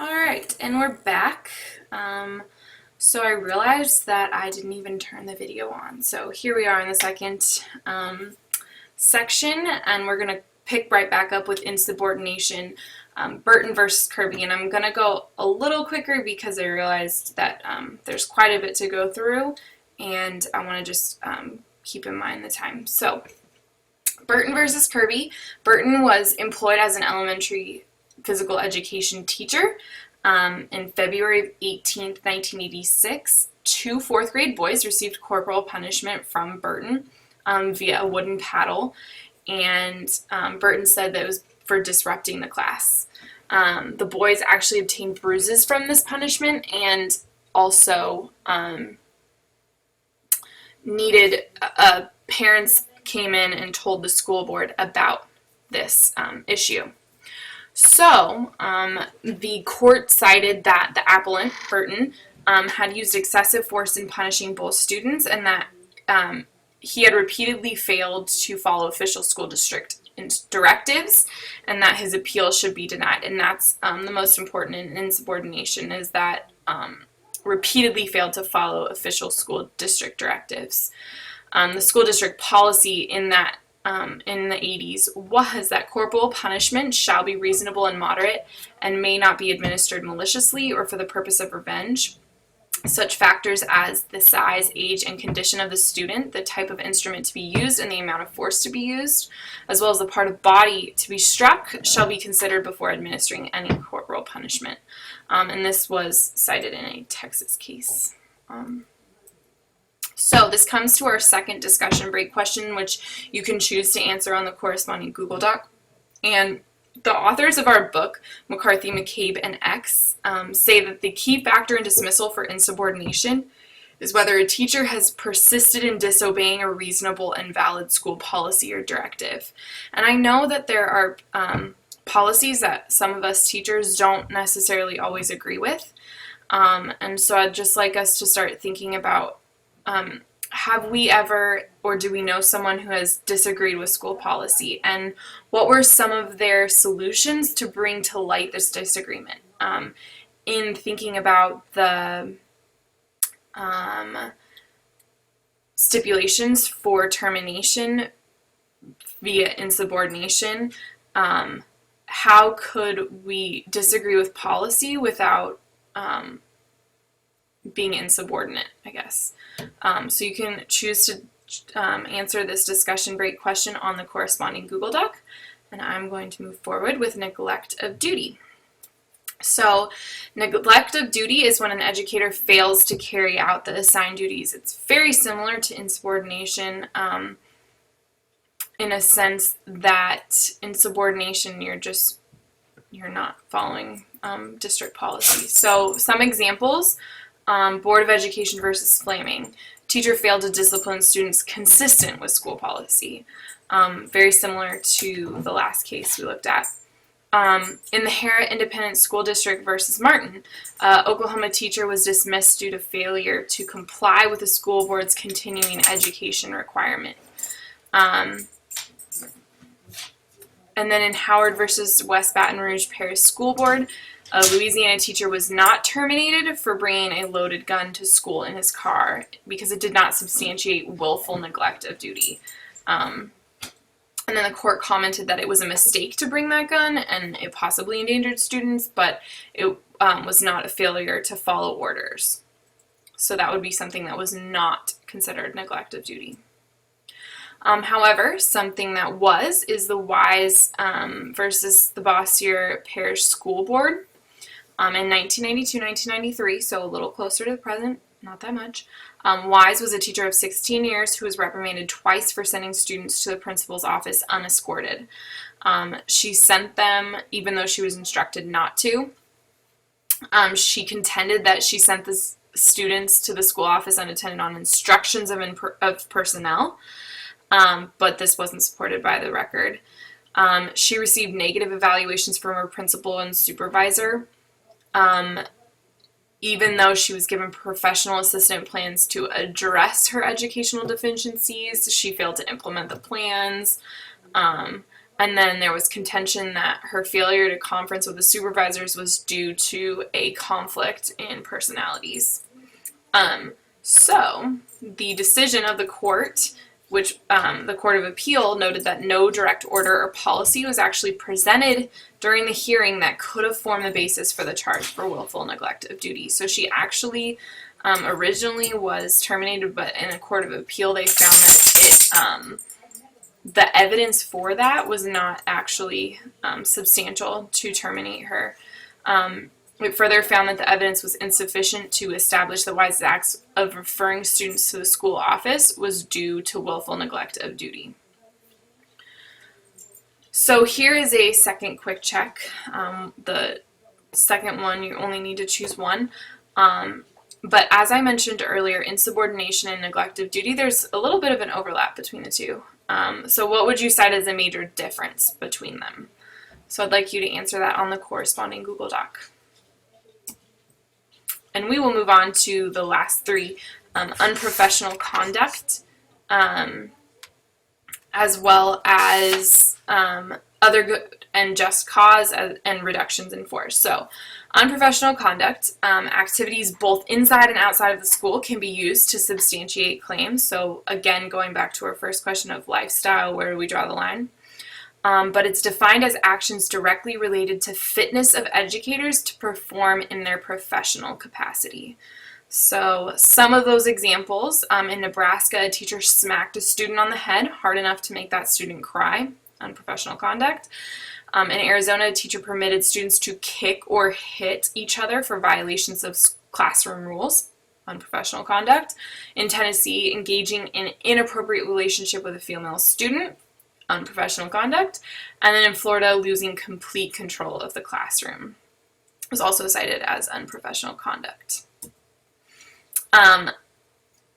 Alright, and we're back. So I realized that I didn't even turn the video on. So here we are in the second section, and we're going to pick right back up with insubordination, Burton versus Kirby. And I'm going to go a little quicker because I realized that there's quite a bit to go through, and I want to just keep in mind the time. So Burton versus Kirby. Burton was employed as an elementary physical education teacher in February 18th, 1986. Two fourth grade boys received corporal punishment from Burton via a wooden paddle, and Burton said that it was for disrupting the class. The boys actually obtained bruises from this punishment, and also parents came in and told the school board about this issue. So, the court cited that the appellant, Burton, had used excessive force in punishing both students, and that he had repeatedly failed to follow official school district directives, and that his appeal should be denied. And that's the most important in insubordination, is that repeatedly failed to follow official school district directives. The school district policy in the 80s was that corporal punishment shall be reasonable and moderate and may not be administered maliciously or for the purpose of revenge. Such factors as the size, age, and condition of the student, the type of instrument to be used, and the amount of force to be used, as well as the part of body to be struck, shall be considered before administering any corporal punishment. And this was cited in a Texas case. So this comes to our second discussion break question, which you can choose to answer on the corresponding Google Doc. And the authors of our book, McCarthy, McCabe, and X, say that the key factor in dismissal for insubordination is whether a teacher has persisted in disobeying a reasonable and valid school policy or directive. And I know that there are policies that some of us teachers don't necessarily always agree with. And so I'd just like us to start thinking about, have we ever, or do we know someone who has disagreed with school policy, and what were some of their solutions to bring to light this disagreement? In thinking about the stipulations for termination via insubordination, how could we disagree with policy without being insubordinate, I guess. So you can choose to answer this discussion break question on the corresponding Google Doc, and I'm going to move forward with neglect of duty. So neglect of duty is when an educator fails to carry out the assigned duties. It's very similar to insubordination in a sense that insubordination, you're not following district policy. So some examples. Board of Education versus Flaming. Teacher failed to discipline students consistent with school policy. Very similar to the last case we looked at. In the Harrah Independent School District versus Martin, Oklahoma teacher was dismissed due to failure to comply with the school board's continuing education requirement. And then in Howard versus West Baton Rouge Parish School Board, a Louisiana teacher was not terminated for bringing a loaded gun to school in his car because it did not substantiate willful neglect of duty. And then the court commented that it was a mistake to bring that gun and it possibly endangered students, but it was not a failure to follow orders. So that would be something that was not considered neglect of duty. However, something that is the Wise versus the Bossier Parish School Board. In 1992-1993, so a little closer to the present, not that much, Wise was a teacher of 16 years who was reprimanded twice for sending students to the principal's office unescorted. She sent them even though she was instructed not to. She contended that she sent the students to the school office unattended on instructions of personnel, but this wasn't supported by the record. She received negative evaluations from her principal and supervisor. Even though she was given professional assistant plans to address her educational deficiencies, she failed to implement the plans. And And then there was contention that her failure to conference with the supervisors was due to a conflict in personalities. So the decision of the court, which the Court of Appeal noted that no direct order or policy was actually presented during the hearing that could have formed the basis for the charge for willful neglect of duty. So she actually originally was terminated, but in a Court of Appeal they found that the evidence for that was not actually substantial to terminate her. It further found that the evidence was insufficient to establish the wise acts of referring students to the school office was due to willful neglect of duty. So here is a second quick check. The second one, you only need to choose one. But as I mentioned earlier, insubordination and neglect of duty, there's a little bit of an overlap between the two. So what would you cite as a major difference between them? So I'd like you to answer that on the corresponding Google Doc. And we will move on to the last three, unprofessional conduct, as well as other good and just cause and reductions in force. So unprofessional conduct, activities both inside and outside of the school can be used to substantiate claims. So again, going back to our first question of lifestyle, where do we draw the line? But it's defined as actions directly related to fitness of educators to perform in their professional capacity. So some of those examples, in Nebraska, a teacher smacked a student on the head hard enough to make that student cry, unprofessional conduct. In Arizona, a teacher permitted students to kick or hit each other for violations of classroom rules, unprofessional conduct. In Tennessee, engaging in an inappropriate relationship with a female student, unprofessional conduct. And then in Florida, losing complete control of the classroom was also cited as unprofessional conduct.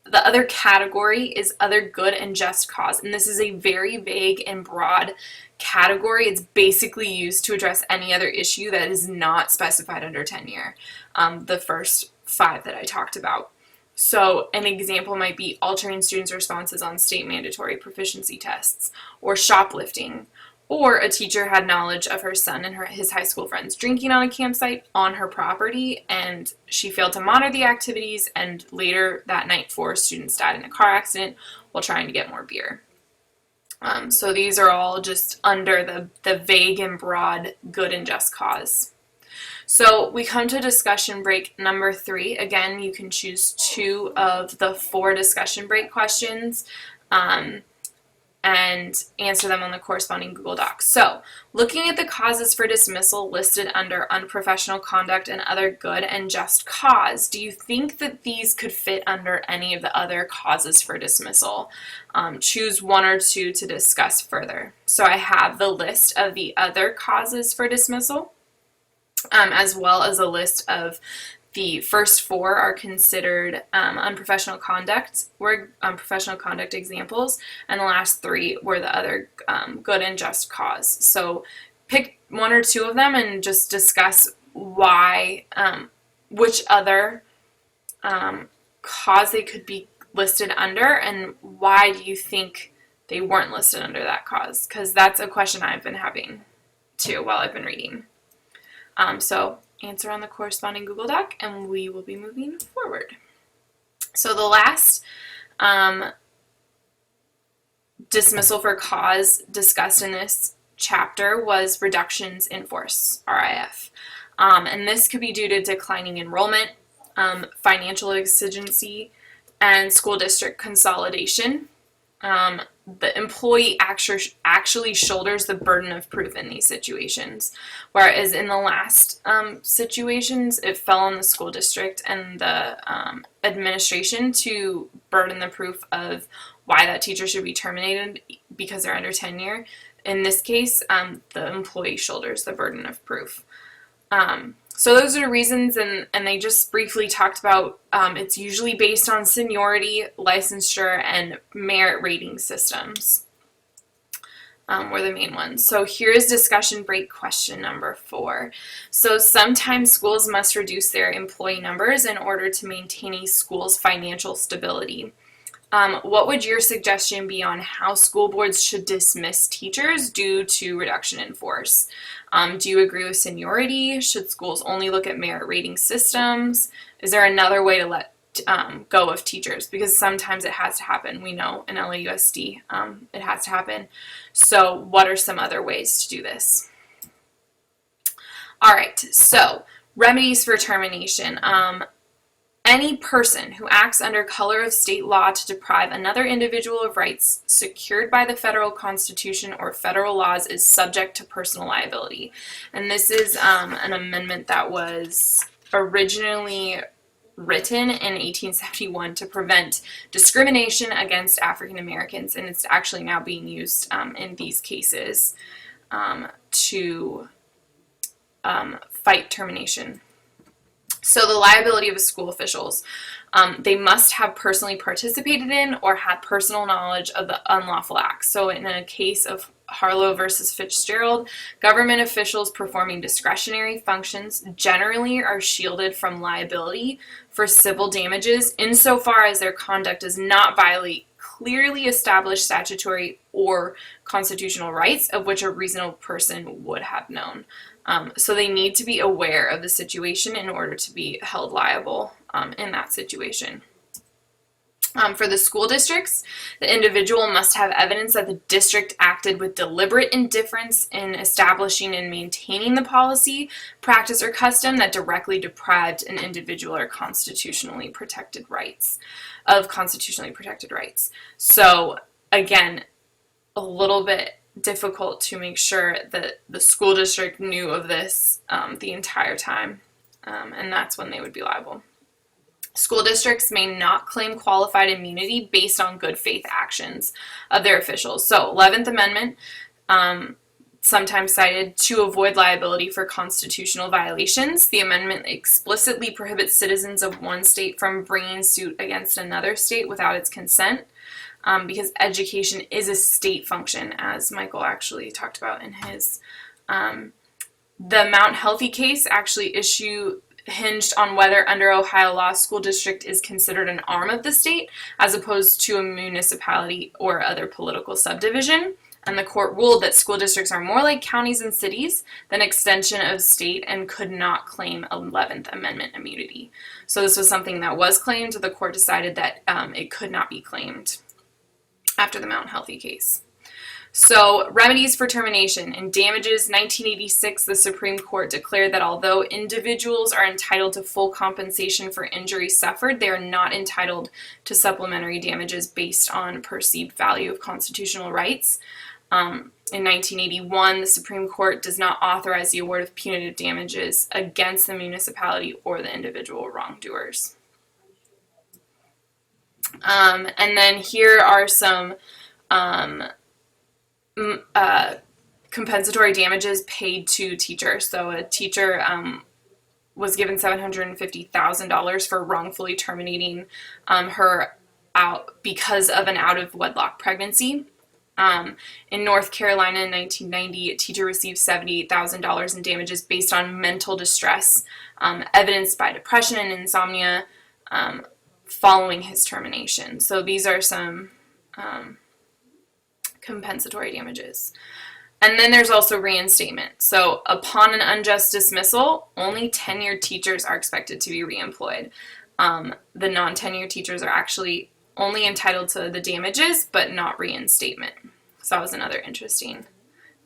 The other category is other good and just cause, and this is a very vague and broad category. It's basically used to address any other issue that is not specified under tenure, the first five that I talked about. So an example might be altering students' responses on state mandatory proficiency tests, or shoplifting, or a teacher had knowledge of her son and his high school friends drinking on a campsite on her property, and she failed to monitor the activities, and later that night 4 students died in a car accident while trying to get more beer. So these are all just under the vague and broad good and just cause. So we come to discussion break number 3. Again, you can choose 2 of the 4 discussion break questions and answer them on the corresponding Google Docs. So looking at the causes for dismissal listed under unprofessional conduct and other good and just cause, do you think that these could fit under any of the other causes for dismissal? Choose 1 or 2 to discuss further. So I have the list of the other causes for dismissal, as well as a list of the first 4 are considered unprofessional conduct, were unprofessional conduct examples, and the last 3 were the other good and just cause. So pick 1 or 2 of them and just discuss why, which other cause they could be listed under, and why do you think they weren't listed under that cause? Because that's a question I've been having too while I've been reading. So answer on the corresponding Google Doc, and we will be moving forward. So the last dismissal for cause discussed in this chapter was reductions in force, RIF. And this could be due to declining enrollment, financial exigency, and school district consolidation. The employee actually shoulders the burden of proof in these situations, whereas in the last situations, it fell on the school district and the administration to burden the proof of why that teacher should be terminated because they're under tenure. In this case, the employee shoulders the burden of proof. So those are the reasons, and they just briefly talked about it's usually based on seniority, licensure, and merit rating systems were the main ones. So here's discussion break question number 4. So sometimes schools must reduce their employee numbers in order to maintain a school's financial stability. What would your suggestion be on how school boards should dismiss teachers due to reduction in force? Do you agree with seniority? Should schools only look at merit rating systems? Is there another way to let go of teachers? Because sometimes it has to happen. We know in LAUSD it has to happen. So what are some other ways to do this? All right, so remedies for termination. Any person who acts under color of state law to deprive another individual of rights secured by the federal constitution or federal laws is subject to personal liability. And this is an amendment that was originally written in 1871 to prevent discrimination against African Americans, and it's actually now being used in these cases to fight termination. So the liability of school officials, they must have personally participated in or had personal knowledge of the unlawful acts. So in a case of Harlow versus Fitzgerald, government officials performing discretionary functions generally are shielded from liability for civil damages insofar as their conduct does not violate clearly established statutory or constitutional rights of which a reasonable person would have known. So they need to be aware of the situation in order to be held liable in that situation. For the school districts, the individual must have evidence that the district acted with deliberate indifference in establishing and maintaining the policy, practice, or custom that directly deprived an individual or constitutionally protected rights. So again, a little bit difficult to make sure that the school district knew of this the entire time, and that's when they would be liable. School districts may not claim qualified immunity based on good faith actions of their officials. So 11th Amendment, sometimes cited to avoid liability for constitutional violations. The amendment explicitly prohibits citizens of one state from bringing suit against another state without its consent, because education is a state function, as Michael actually talked about in his. The Mount Healthy case actually hinged on whether under Ohio law school district is considered an arm of the state as opposed to a municipality or other political subdivision. And the court ruled that school districts are more like counties and cities than extension of state and could not claim 11th Amendment immunity. So this was something that was claimed. The court decided that it could not be claimed after the Mount Healthy case. So, remedies for termination. In Damages 1986, the Supreme Court declared that although individuals are entitled to full compensation for injuries suffered, they are not entitled to supplementary damages based on perceived value of constitutional rights. In 1981, the Supreme Court does not authorize the award of punitive damages against the municipality or the individual wrongdoers. And then here are some compensatory damages paid to teachers. So a teacher was given $750,000 for wrongfully terminating her out because of an out-of-wedlock pregnancy. In North Carolina in 1990, a teacher received $78,000 in damages based on mental distress, evidenced by depression and insomnia following his termination. So these are some compensatory damages. And then there's also reinstatement. So upon an unjust dismissal, only tenured teachers are expected to be reemployed. The non-tenured teachers are actually only entitled to the damages, but not reinstatement. So that was another interesting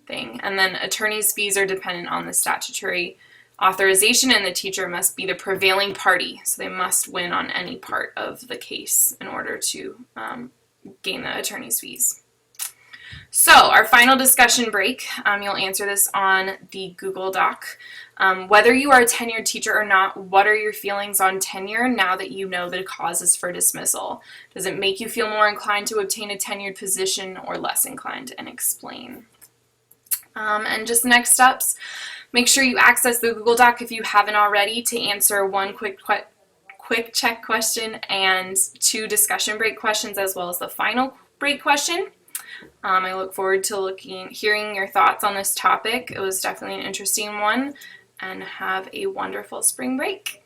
thing. And then attorney's fees are dependent on the statutory authorization, and the teacher must be the prevailing party. So they must win on any part of the case in order to gain the attorney's fees. So our final discussion break, you'll answer this on the Google Doc. Whether you are a tenured teacher or not, what are your feelings on tenure now that you know the causes for dismissal? Does it make you feel more inclined to obtain a tenured position or less inclined? And explain. And just next steps, make sure you access the Google Doc if you haven't already to answer one quick check question and 2 discussion break questions as well as the final break question. I look forward to hearing your thoughts on this topic. It was definitely an interesting one, and have a wonderful spring break.